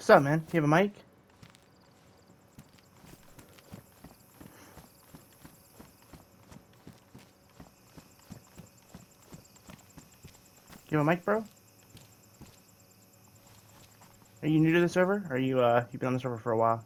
What's up, man? You have a mic? You have a mic, bro? Are you new to the server? Or are you've been on the server for a while?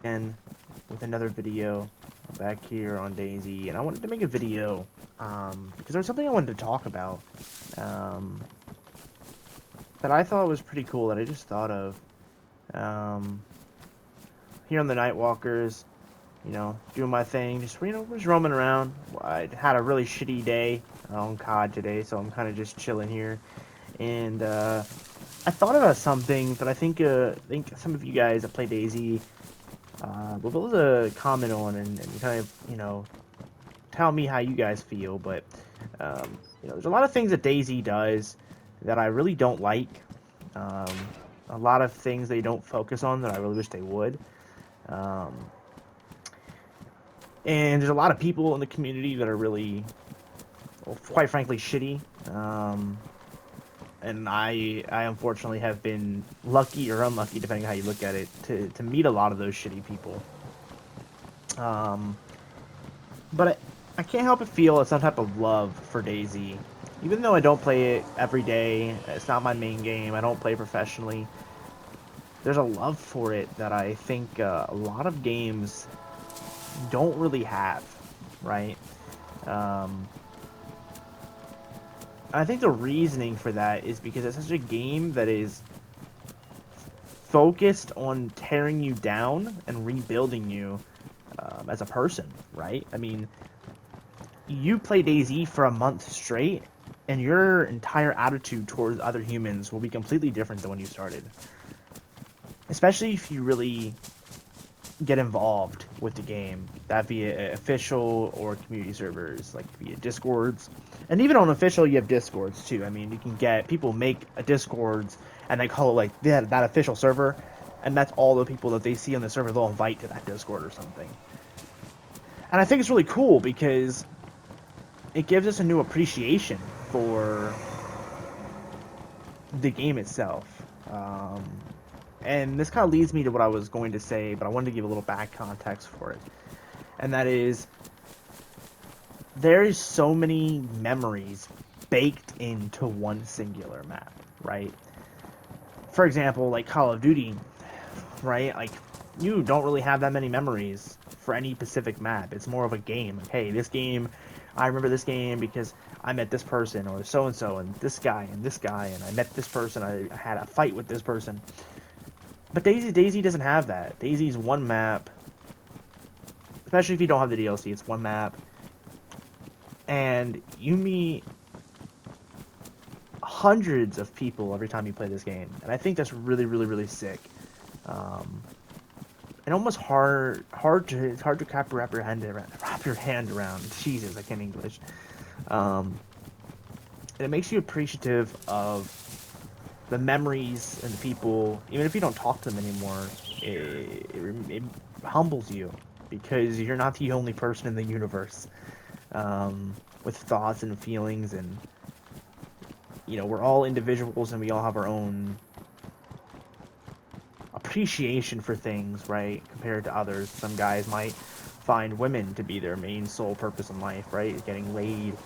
And with another video back here on Dayz, and I wanted to make a video because there was something I wanted to talk about that I thought was pretty cool that I just thought of here on the Nightwalkers. Doing my thing, just roaming around. I had a really shitty day on COD today, so I'm kind of just chilling here, and I thought about something that I think some of you guys that play Dayz will be able to comment on and kind of tell me how you guys feel. But there's a lot of things that Dayz does that I really don't like. A lot of things they don't focus on that I really wish they would. And there's a lot of people in the community that are really, well, quite frankly, shitty. And I unfortunately have been lucky or unlucky, depending on how you look at it, to meet a lot of those shitty people. But I can't help but feel some type of love for Dayz. Even though I don't play it every day, it's not my main game, I don't play professionally, there's a love for it that I think a lot of games don't really have, right? I think the reasoning for that is because it's such a game that is focused on tearing you down and rebuilding you as a person, right? I mean, you play Dayz for a month straight, and your entire attitude towards other humans will be completely different than when you started. Especially if you really get involved with the game, that via official or community servers, like via Discords. And even on official, you have Discords too. I mean, you can get people make a Discords and they call it like that official server, and that's all the people that they see on the server they'll invite to that Discord or something. And I think it's really cool because it gives us a new appreciation for the game itself. And this kind of leads me to what I was going to say, but I wanted to give a little back context for it. And that is, there is so many memories baked into one singular map, right? For example, like Call of Duty, right? Like, you don't really have that many memories for any specific map. It's more of a game. Like, hey, this game, I remember this game because I met this person, or so-and-so, and this guy, and I met this person, I had a fight with this person. But Dayz doesn't have that. Dayz's one map, especially if you don't have the DLC, it's one map, and you meet hundreds of people every time you play this game, and I think that's really, really, really sick. And almost hard to wrap your hand around. Jesus, I can't English. And it makes you appreciative of the memories and the people, even if you don't talk to them anymore. It humbles you because you're not the only person in the universe with thoughts and feelings, and we're all individuals and we all have our own appreciation for things, right, compared to others. Some guys might find women to be their main sole purpose in life, right? Getting laid,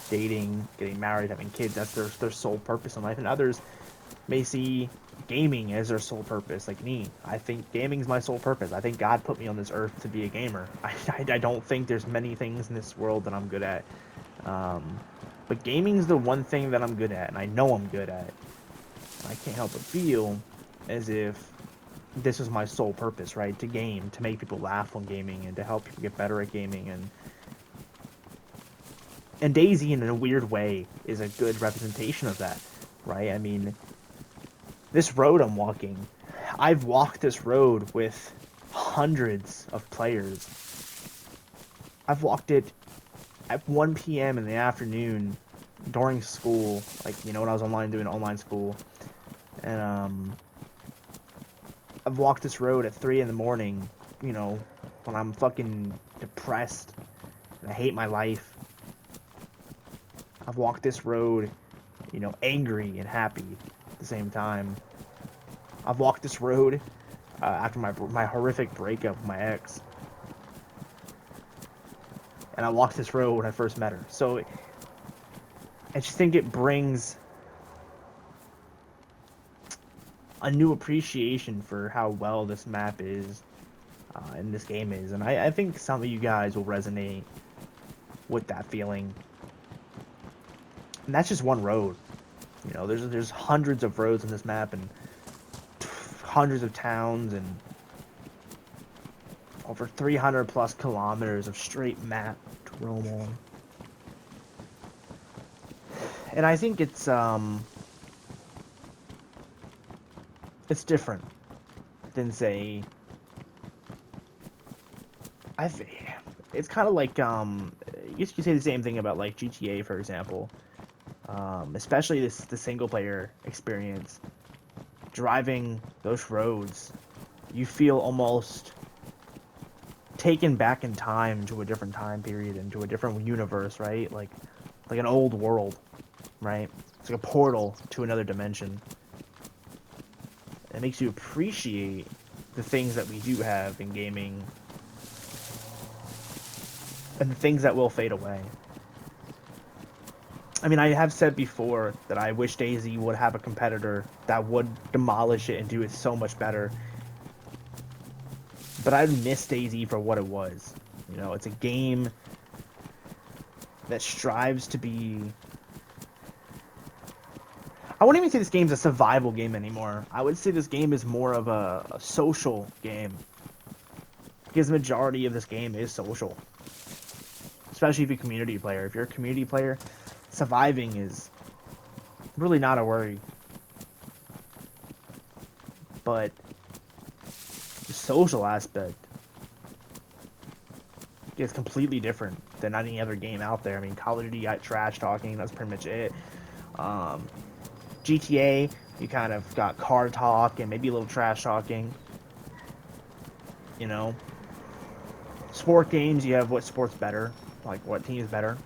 dating, getting married, having kids, that's their sole purpose in life. And others may see gaming as their sole purpose, like me. I think gaming's my sole purpose. I think God put me on this earth to be a gamer. I don't think there's many things in this world that I'm good at. But gaming's the one thing that I'm good at, and I know I'm good at. I can't help but feel as if this is my sole purpose, right? To game, to make people laugh on gaming, and to help people get better at gaming. And Dayz, in a weird way, is a good representation of that, right? I mean, this road I'm walking, I've walked this road with hundreds of players. I've walked it at 1 p.m. in the afternoon during school, like, when I was doing online school. And I've walked this road at 3 in the morning, you know, when I'm fucking depressed and I hate my life. I've walked this road, you know, angry and happy at the same time. I've walked this road after my horrific breakup with my ex. And I walked this road when I first met her. So I just think it brings a new appreciation for how well this map is and this game is. And I think some of you guys will resonate with that feeling. And that's just one road. You know, there's hundreds of roads on this map and hundreds of towns and over 300 plus kilometers of straight map to roam on. And I think it's different than, say, it's kind of like you could say the same thing about like GTA, for example. Especially the single player experience, driving those roads, you feel almost taken back in time to a different time period, into a different universe, right? Like an old world, right? It's like a portal to another dimension. It makes you appreciate the things that we do have in gaming and the things that will fade away. I mean, I have said before that I wish Dayz would have a competitor that would demolish it and do it so much better. But I miss Dayz for what it was. You know, it's a game that strives to be... I wouldn't even say this game's a survival game anymore. I would say this game is more of a social game. Because the majority of this game is social. Especially if you're a community player. If you're a community player, surviving is really not a worry. But the social aspect is completely different than any other game out there. I mean, Call of Duty got trash talking, that's pretty much it. GTA, you kind of got car talk and maybe a little trash talking. You know? Sport games, you have what sport's better, like what team is better.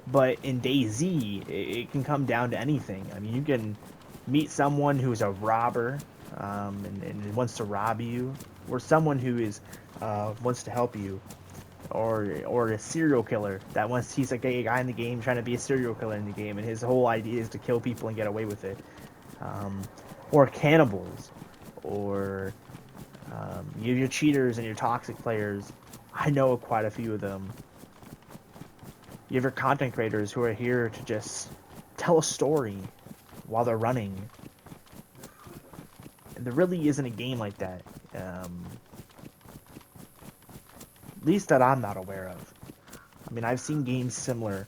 But in Dayz, it can come down to anything. I mean, you can meet someone who's a robber and wants to rob you, or someone who is wants to help you, or a serial killer that he's like a guy in the game trying to be a serial killer in the game, and his whole idea is to kill people and get away with it. Or cannibals, or you have your cheaters and your toxic players. I know quite a few of them. You have your content creators who are here to just tell a story while they're running. And there really isn't a game like that. At least that I'm not aware of. I mean, I've seen games similar,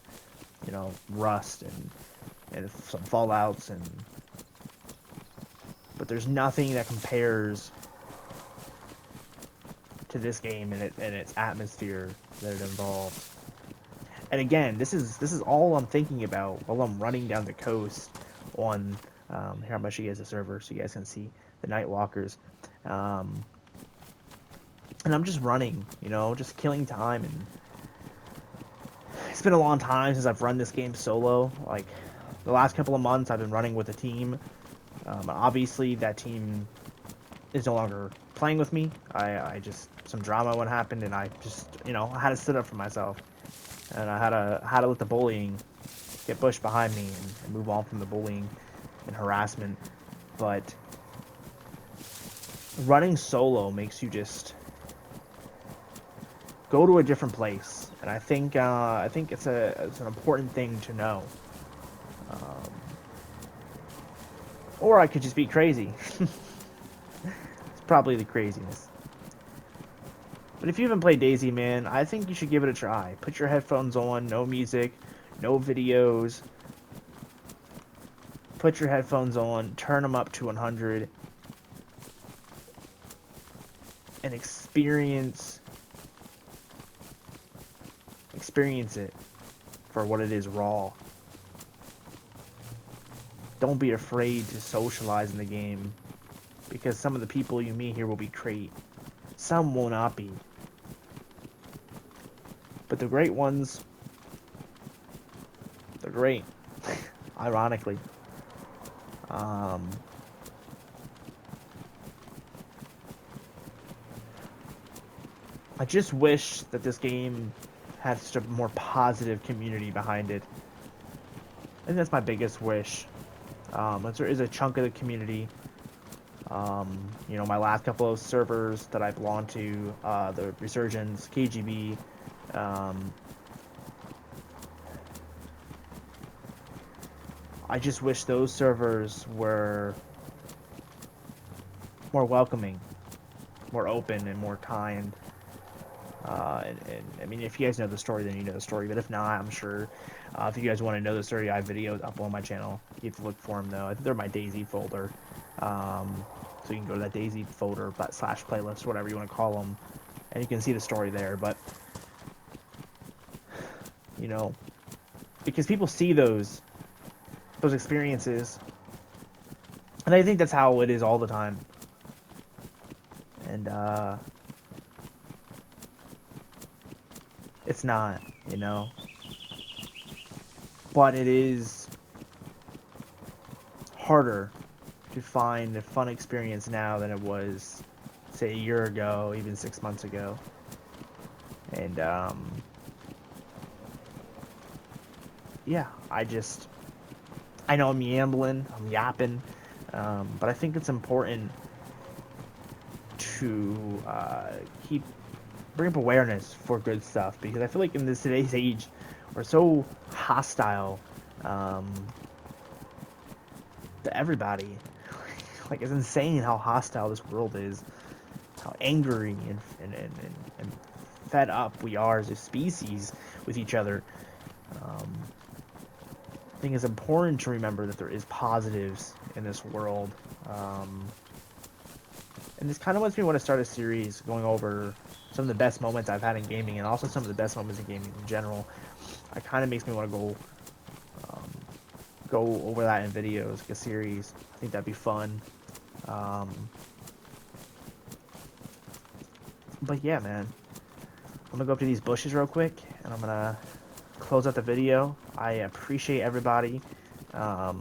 you know, Rust and some Fallouts, but there's nothing that compares to this game and its atmosphere that it involves. And again, this is all I'm thinking about while I'm running down the coast on here. I'm gonna show you guys the server so you guys can see the Night Walkers. And I'm just running, you know, just killing time. And it's been a long time since I've run this game solo. Like the last couple of months, I've been running with a team. Obviously, that team is no longer playing with me. I just some drama what happened, and I just, you know, I had to sit up for myself. And I had to let the bullying get pushed behind me and move on from the bullying and harassment. But running solo makes you just go to a different place, and I think it's an important thing to know. Or I could just be crazy. It's probably the craziness. But if you haven't played Dayz, man, I think you should give it a try. Put your headphones on, no music, no videos. Put your headphones on, turn them up to 100, and experience it for what it is, raw. don't be afraid to socialize in the game, because some of the people you meet here will be great. Some will not be. But the great ones, they're great. Ironically. I just wish that this game had such a more positive community behind it. And that's my biggest wish. There is a chunk of the community. You know, my last couple of servers that I belong to, the Resurgence, KGB, I just wish those servers were more welcoming, more open, and more kind. And I mean, if you guys know the story, then you know the story. But if not, I'm sure if you guys want to know the story, I have videos up on my channel. You have to look for them, though. I think they're my Dayz folder. So you can go to that Dayz folder, / playlist, whatever you want to call them, and you can see the story there. But, you know, because people see those experiences, and I think that's how it is all the time. And, it's not, you know, but it is harder to find a fun experience now than it was, say, a year ago, even 6 months ago. And, yeah, I know I'm yambling, I'm yapping, but I think it's important to bring up awareness for good stuff, because I feel like in today's age, we're so hostile to everybody. Like, it's insane how hostile this world is, how angry and fed up we are as a species with each other. I think it's important to remember that there is positives in this world. And this kind of makes me want to start a series going over some of the best moments I've had in gaming, and also some of the best moments in gaming in general. It kind of makes me want to go over that in videos, like a series. I think that'd be fun. But yeah, man, I'm gonna go up to these bushes real quick, and I'm gonna close out the video. I appreciate everybody that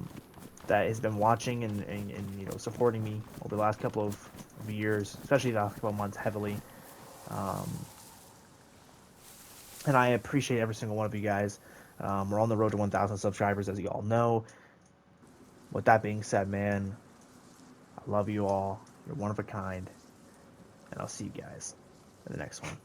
has been watching and you know, supporting me over the last couple of years, especially the last couple of months, heavily. And I appreciate every single one of you guys. We're on the road to 1,000 subscribers, as you all know. With that being said, man, I love you all. You're one of a kind. And I'll see you guys in the next one.